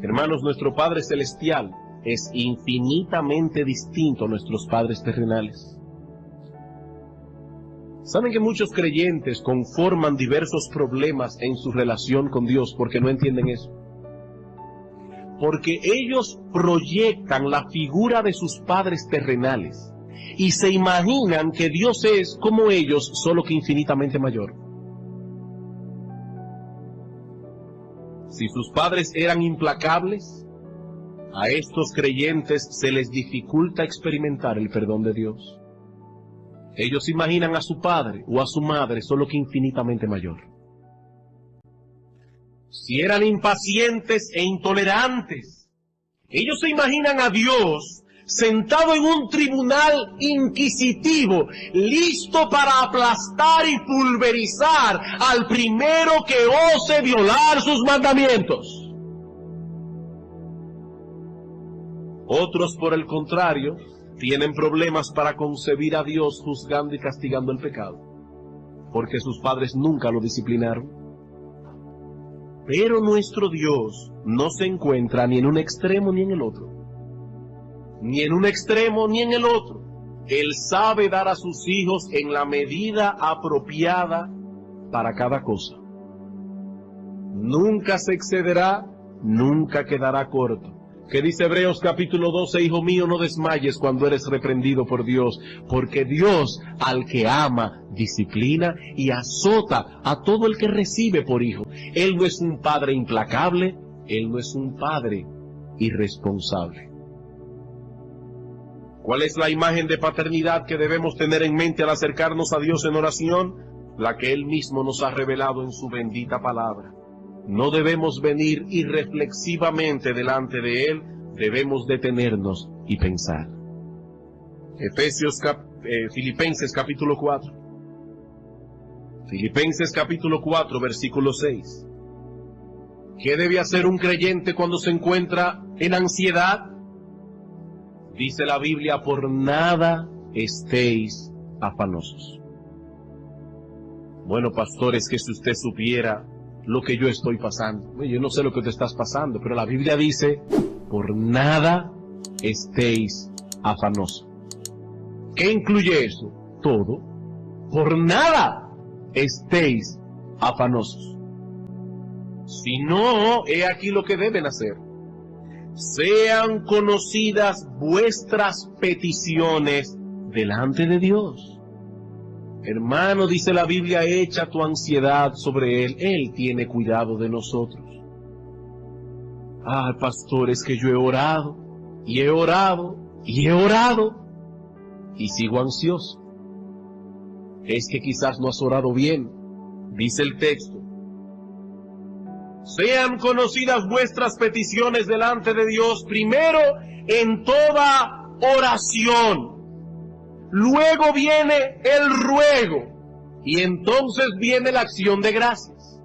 Hermanos, nuestro Padre Celestial es infinitamente distinto a nuestros padres terrenales. ¿Saben que muchos creyentes conforman diversos problemas en su relación con Dios porque no entienden eso? Porque ellos proyectan la figura de sus padres terrenales y se imaginan que Dios es como ellos, solo que infinitamente mayor. Si sus padres eran implacables, a estos creyentes se les dificulta experimentar el perdón de Dios. Ellos imaginan a su padre o a su madre solo que infinitamente mayor. Si eran impacientes e intolerantes, ellos se imaginan a Dios sentado en un tribunal inquisitivo, listo para aplastar y pulverizar al primero que ose violar sus mandamientos. Otros, por el contrario, tienen problemas para concebir a Dios juzgando y castigando el pecado, porque sus padres nunca lo disciplinaron. Pero nuestro Dios no se encuentra ni en un extremo ni en el otro. Ni en un extremo ni en el otro. Él sabe dar a sus hijos en la medida apropiada para cada cosa. Nunca se excederá, nunca quedará corto. ¿Qué dice Hebreos capítulo 12? Hijo mío, no desmayes cuando eres reprendido por Dios, porque Dios al que ama disciplina y azota a todo el que recibe por hijo. Él no es un padre implacable, Él no es un padre irresponsable. ¿Cuál es la imagen de paternidad que debemos tener en mente al acercarnos a Dios en oración? La que Él mismo nos ha revelado en su bendita palabra. No debemos venir irreflexivamente delante de Él, debemos detenernos y pensar. Filipenses capítulo 4. Filipenses capítulo 4, versículo 6. ¿Qué debe hacer un creyente cuando se encuentra en ansiedad? Dice la Biblia, por nada estéis afanosos. Bueno, pastores, que si usted supiera lo que yo estoy pasando. Yo no sé lo que te estás pasando, pero la Biblia dice, por nada estéis afanosos. ¿Qué incluye eso? Todo. Por nada estéis afanosos. Si no, he aquí lo que deben hacer. Sean conocidas vuestras peticiones delante de Dios. Hermano, dice la Biblia, echa tu ansiedad sobre Él. Él tiene cuidado de nosotros. Ah, pastor, es que yo he orado, y he orado, y he orado, y sigo ansioso. Es que quizás no has orado bien. Dice el texto, sean conocidas vuestras peticiones delante de Dios, primero en toda oración. Luego viene el ruego y entonces viene la acción de gracias.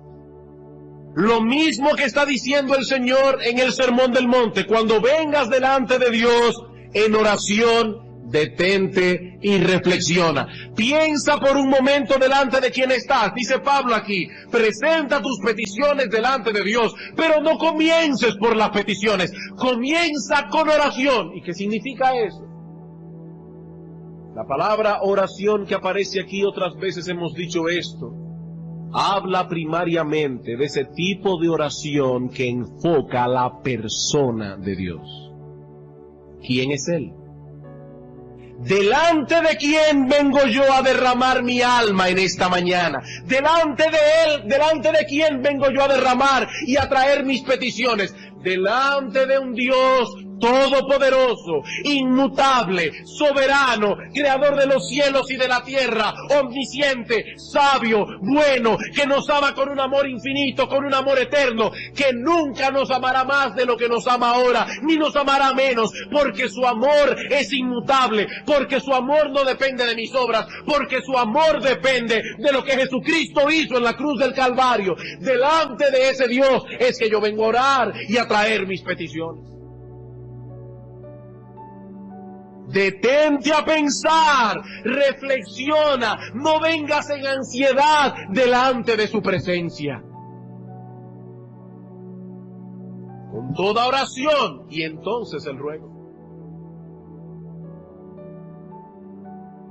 Lo mismo que está diciendo el Señor en el Sermón del Monte. Cuando vengas delante de Dios en oración, detente y reflexiona. Piensa por un momento delante de quién estás. Dice Pablo aquí, presenta tus peticiones delante de Dios, pero no comiences por las peticiones. Comienza con oración. ¿Y qué significa eso? La palabra oración que aparece aquí, otras veces hemos dicho esto, habla primariamente de ese tipo de oración que enfoca a la persona de Dios. ¿Quién es Él? ¿delante de quién vengo yo a derramar mi alma en esta mañana? ¿Delante de Él, delante de quién vengo yo a derramar y a traer mis peticiones? Delante de un Dios todopoderoso, inmutable, soberano, creador de los cielos y de la tierra, omnisciente, sabio, bueno, que nos ama con un amor infinito, con un amor eterno, que nunca nos amará más de lo que nos ama ahora, ni nos amará menos, porque su amor es inmutable, porque su amor no depende de mis obras, porque su amor depende de lo que Jesucristo hizo en la cruz del Calvario. Delante de ese Dios es que yo vengo a orar y a traer mis peticiones. Detente a pensar, reflexiona, no vengas en ansiedad delante de su presencia. Con toda oración y entonces el ruego.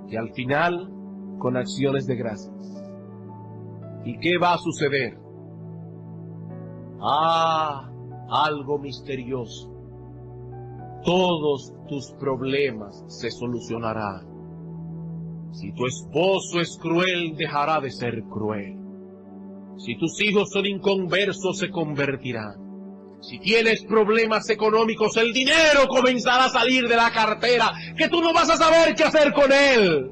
Y al final, con acciones de gracias. ¿Y qué va a suceder? Algo misterioso. Todos tus problemas se solucionarán. Si tu esposo es cruel, dejará de ser cruel. Si tus hijos son inconversos, se convertirán. Si tienes problemas económicos, el dinero comenzará a salir de la cartera, que tú no vas a saber qué hacer con él.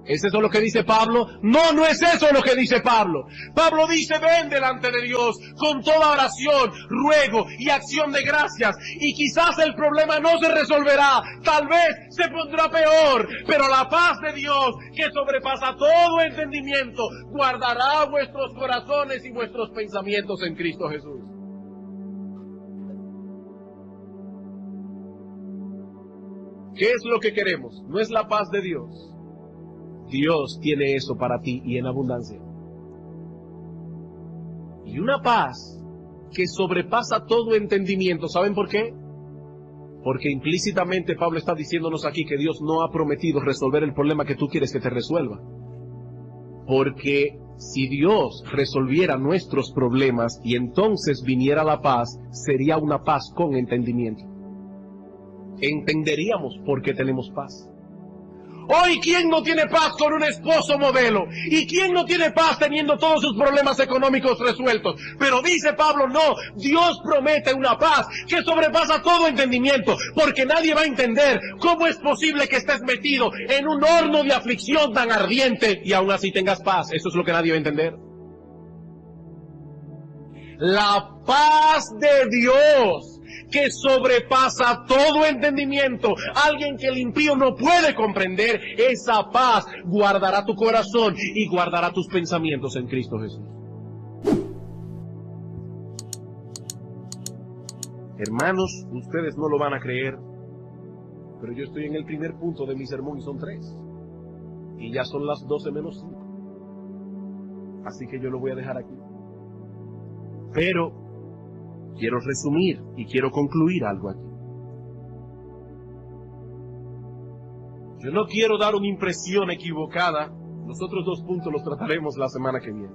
¿Es eso lo que dice Pablo? No, no es eso lo que dice Pablo. Pablo dice, ven delante de Dios con toda oración, ruego y acción de gracias. Y quizás el problema no se resolverá, tal vez se pondrá peor, pero la paz de Dios, que sobrepasa todo entendimiento, guardará vuestros corazones y vuestros pensamientos en Cristo Jesús. ¿Qué es lo que queremos? No es la paz de Dios. Dios tiene eso para ti y en abundancia. Y una paz que sobrepasa todo entendimiento. ¿Saben por qué? Porque implícitamente Pablo está diciéndonos aquí que Dios no ha prometido resolver el problema que tú quieres que te resuelva. Porque si Dios resolviera nuestros problemas y entonces viniera la paz, sería una paz con entendimiento. Entenderíamos por qué tenemos paz. Hoy, ¿quién no tiene paz con un esposo modelo? ¿Y quién no tiene paz teniendo todos sus problemas económicos resueltos? Pero dice Pablo, no, Dios promete una paz que sobrepasa todo entendimiento, porque nadie va a entender cómo es posible que estés metido en un horno de aflicción tan ardiente y aún así tengas paz. Eso es lo que nadie va a entender. La paz de Dios, que sobrepasa todo entendimiento, alguien que el impío no puede comprender, esa paz guardará tu corazón y guardará tus pensamientos en Cristo Jesús. Hermanos, ustedes no lo van a creer, pero yo estoy en el primer punto de mi sermón y son 3. Y ya son las 12 menos 5. Así que yo lo voy a dejar aquí. Pero quiero resumir y quiero concluir algo aquí. Yo no quiero dar una impresión equivocada. Los otros 2 puntos los trataremos la semana que viene.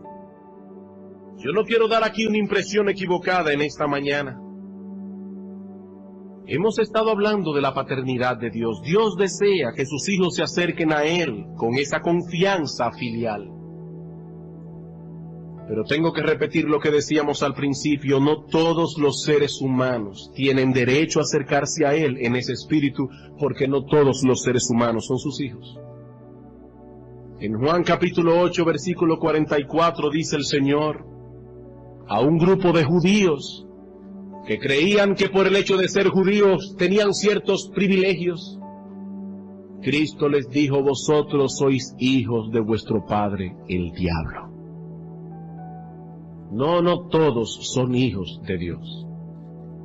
Yo no quiero dar aquí una impresión equivocada en esta mañana. Hemos estado hablando de la paternidad de Dios. Dios desea que sus hijos se acerquen a Él con esa confianza filial. Pero tengo que repetir lo que decíamos al principio, no todos los seres humanos tienen derecho a acercarse a Él en ese espíritu, porque no todos los seres humanos son sus hijos. En Juan capítulo 8, versículo 44 dice el Señor a un grupo de judíos que creían que por el hecho de ser judíos tenían ciertos privilegios. Cristo les dijo, vosotros sois hijos de vuestro padre, el diablo. No todos son hijos de Dios.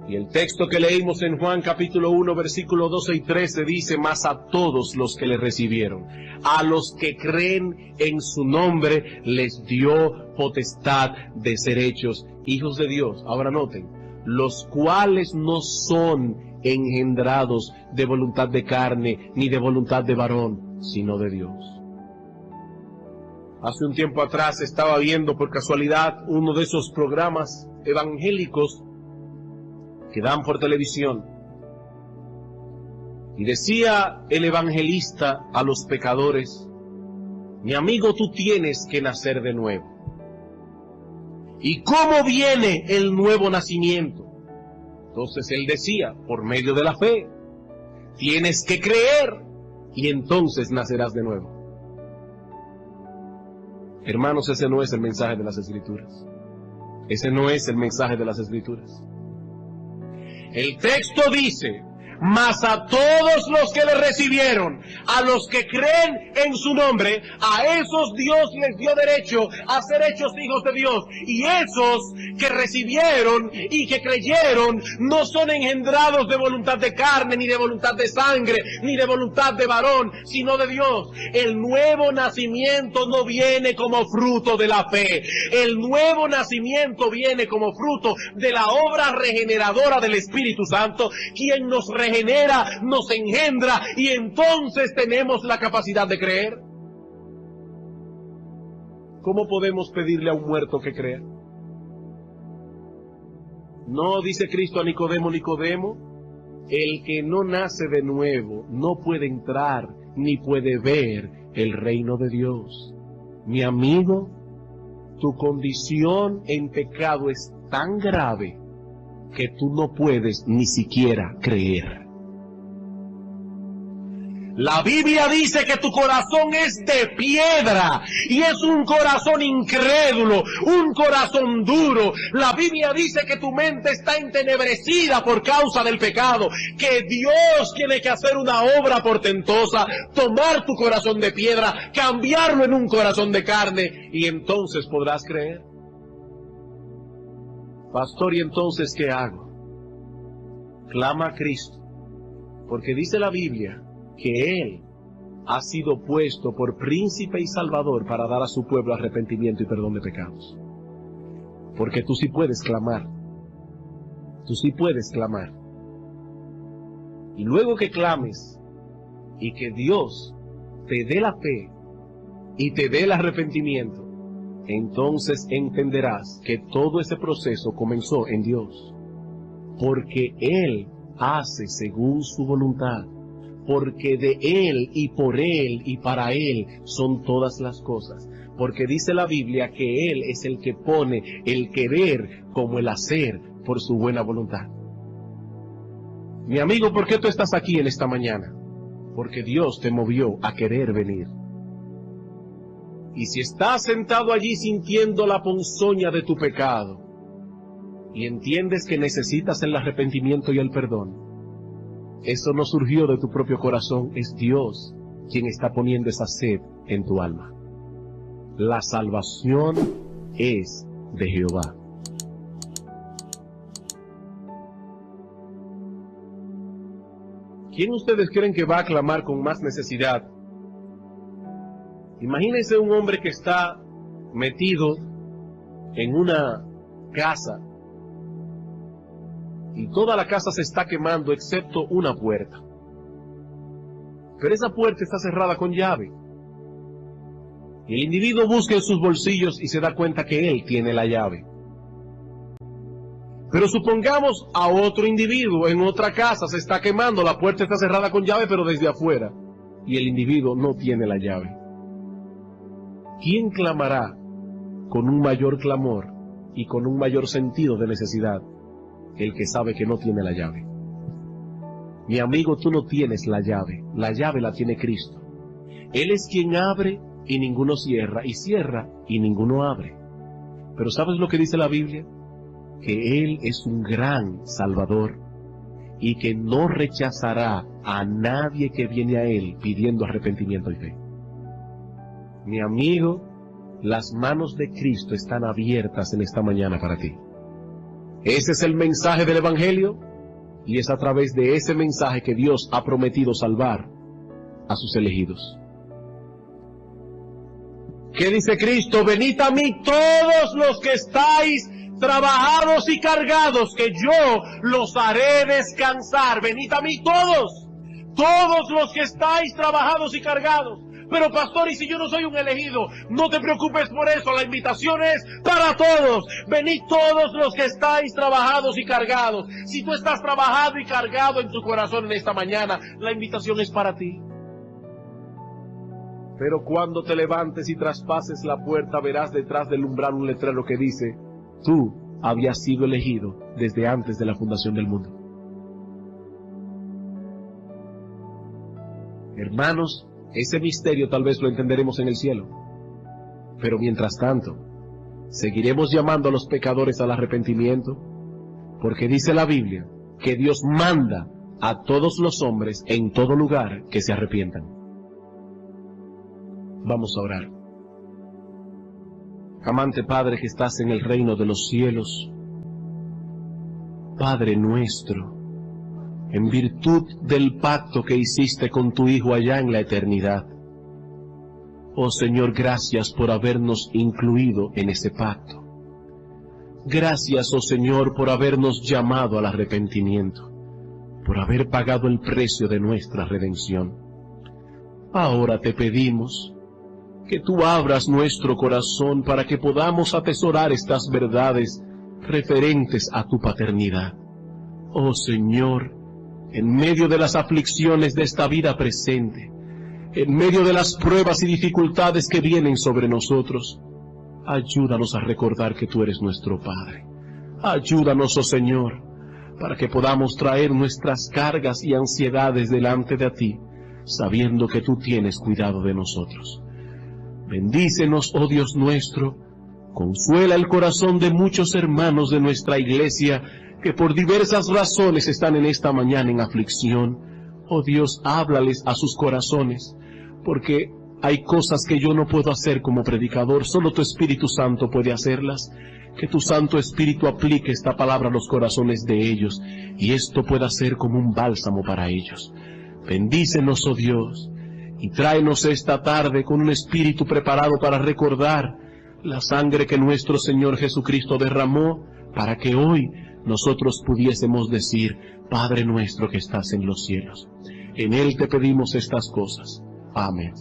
Y el texto que leímos en Juan capítulo 1, versículo 12 y 13 dice, mas a todos los que le recibieron, a los que creen en su nombre, les dio potestad de ser hechos hijos de Dios. Ahora noten, los cuales no son engendrados de voluntad de carne, ni de voluntad de varón, sino de Dios. Hace un tiempo atrás estaba viendo por casualidad uno de esos programas evangélicos que dan por televisión. Y decía el evangelista a los pecadores: mi amigo, tú tienes que nacer de nuevo. ¿Y cómo viene el nuevo nacimiento? Entonces él decía: por medio de la fe. Tienes que creer y entonces nacerás de nuevo. Hermanos, ese no es el mensaje de las Escrituras. Ese no es el mensaje de las Escrituras. El texto dice: mas a todos los que le recibieron, a los que creen en su nombre, a esos Dios les dio derecho a ser hechos hijos de Dios. Y esos que recibieron y que creyeron no son engendrados de voluntad de carne, ni de voluntad de sangre, ni de voluntad de varón, sino de Dios. El nuevo nacimiento no viene como fruto de la fe. El nuevo nacimiento viene como fruto de la obra regeneradora del Espíritu Santo, quien nos regenera, nos engendra, y entonces tenemos la capacidad de creer. ¿Cómo podemos pedirle a un muerto que crea? No dice Cristo a Nicodemo: Nicodemo, el que no nace de nuevo no puede entrar ni puede ver el reino de Dios. Mi amigo, tu condición en pecado es tan grave que tú no puedes ni siquiera creer. La Biblia dice que tu corazón es de piedra y es un corazón incrédulo, un corazón duro. La Biblia dice que tu mente está entenebrecida por causa del pecado, que Dios tiene que hacer una obra portentosa, tomar tu corazón de piedra, cambiarlo en un corazón de carne, y entonces podrás creer. Pastor, ¿y entonces qué hago? Clama a Cristo, porque dice la Biblia que Él ha sido puesto por príncipe y salvador para dar a su pueblo arrepentimiento y perdón de pecados. Porque tú sí puedes clamar. Tú sí puedes clamar. Y luego que clames y que Dios te dé la fe y te dé el arrepentimiento, entonces entenderás que todo ese proceso comenzó en Dios. Porque Él hace según su voluntad. Porque de Él y por Él y para Él son todas las cosas. Porque dice la Biblia que Él es el que pone el querer como el hacer por su buena voluntad. Mi amigo, ¿por qué tú estás aquí en esta mañana? Porque Dios te movió a querer venir. Y si estás sentado allí sintiendo la ponzoña de tu pecado y entiendes que necesitas el arrepentimiento y el perdón, eso no surgió de tu propio corazón, es Dios quien está poniendo esa sed en tu alma. La salvación es de Jehová. ¿Quién ustedes creen que va a clamar con más necesidad? Imagínense un hombre que está metido en una casa y toda la casa se está quemando excepto una puerta. Pero esa puerta está cerrada con llave. Y el individuo busca en sus bolsillos y se da cuenta que él tiene la llave. Pero supongamos a otro individuo en otra casa se está quemando, la puerta está cerrada con llave pero desde afuera, y el individuo no tiene la llave. ¿Quién clamará con un mayor clamor y con un mayor sentido de necesidad? El que sabe que no tiene la llave. Mi amigo, tú no tienes la llave la tiene Cristo. Él es quien abre y ninguno cierra, y cierra y ninguno abre. Pero ¿sabes lo que dice la Biblia? Que Él es un gran Salvador y que no rechazará a nadie que viene a Él pidiendo arrepentimiento y fe. Mi amigo, las manos de Cristo están abiertas en esta mañana para ti. Ese es el mensaje del Evangelio, y es a través de ese mensaje que Dios ha prometido salvar a sus elegidos. ¿Qué dice Cristo? Venid a mí todos los que estáis trabajados y cargados, que yo los haré descansar. Venid a mí todos los que estáis trabajados y cargados, Pero pastor, ¿y si yo no soy un elegido? No te preocupes por eso, la invitación es para todos. Venid todos los que estáis trabajados y cargados. Si tú estás trabajado y cargado en tu corazón en esta mañana, la invitación es para ti. Pero cuando te levantes y traspases la puerta, verás detrás del umbral un letrero que dice: tú habías sido elegido desde antes de la fundación del mundo. Hermanos, ese misterio tal vez lo entenderemos en el cielo. Pero mientras tanto, seguiremos llamando a los pecadores al arrepentimiento, porque dice la Biblia que Dios manda a todos los hombres en todo lugar que se arrepientan. Vamos a orar. Amante Padre que estás en el reino de los cielos, Padre nuestro, en virtud del pacto que hiciste con tu Hijo allá en la eternidad, oh Señor, gracias por habernos incluido en ese pacto. Gracias, oh Señor, por habernos llamado al arrepentimiento, por haber pagado el precio de nuestra redención. Ahora te pedimos que tú abras nuestro corazón para que podamos atesorar estas verdades referentes a tu paternidad. Oh Señor, en medio de las aflicciones de esta vida presente, en medio de las pruebas y dificultades que vienen sobre nosotros, ayúdanos a recordar que tú eres nuestro Padre. Ayúdanos, oh Señor, para que podamos traer nuestras cargas y ansiedades delante de ti, sabiendo que tú tienes cuidado de nosotros. Bendícenos, oh Dios nuestro, consuela el corazón de muchos hermanos de nuestra iglesia que por diversas razones están en esta mañana en aflicción. Oh Dios, háblales a sus corazones, porque hay cosas que yo no puedo hacer como predicador, solo tu Espíritu Santo puede hacerlas. Que tu Santo Espíritu aplique esta palabra a los corazones de ellos, y esto pueda ser como un bálsamo para ellos. Bendícenos, oh Dios, y tráenos esta tarde con un espíritu preparado para recordar la sangre que nuestro Señor Jesucristo derramó, para que hoy nosotros pudiésemos decir: Padre nuestro que estás en los cielos. En Él te pedimos estas cosas. Amén.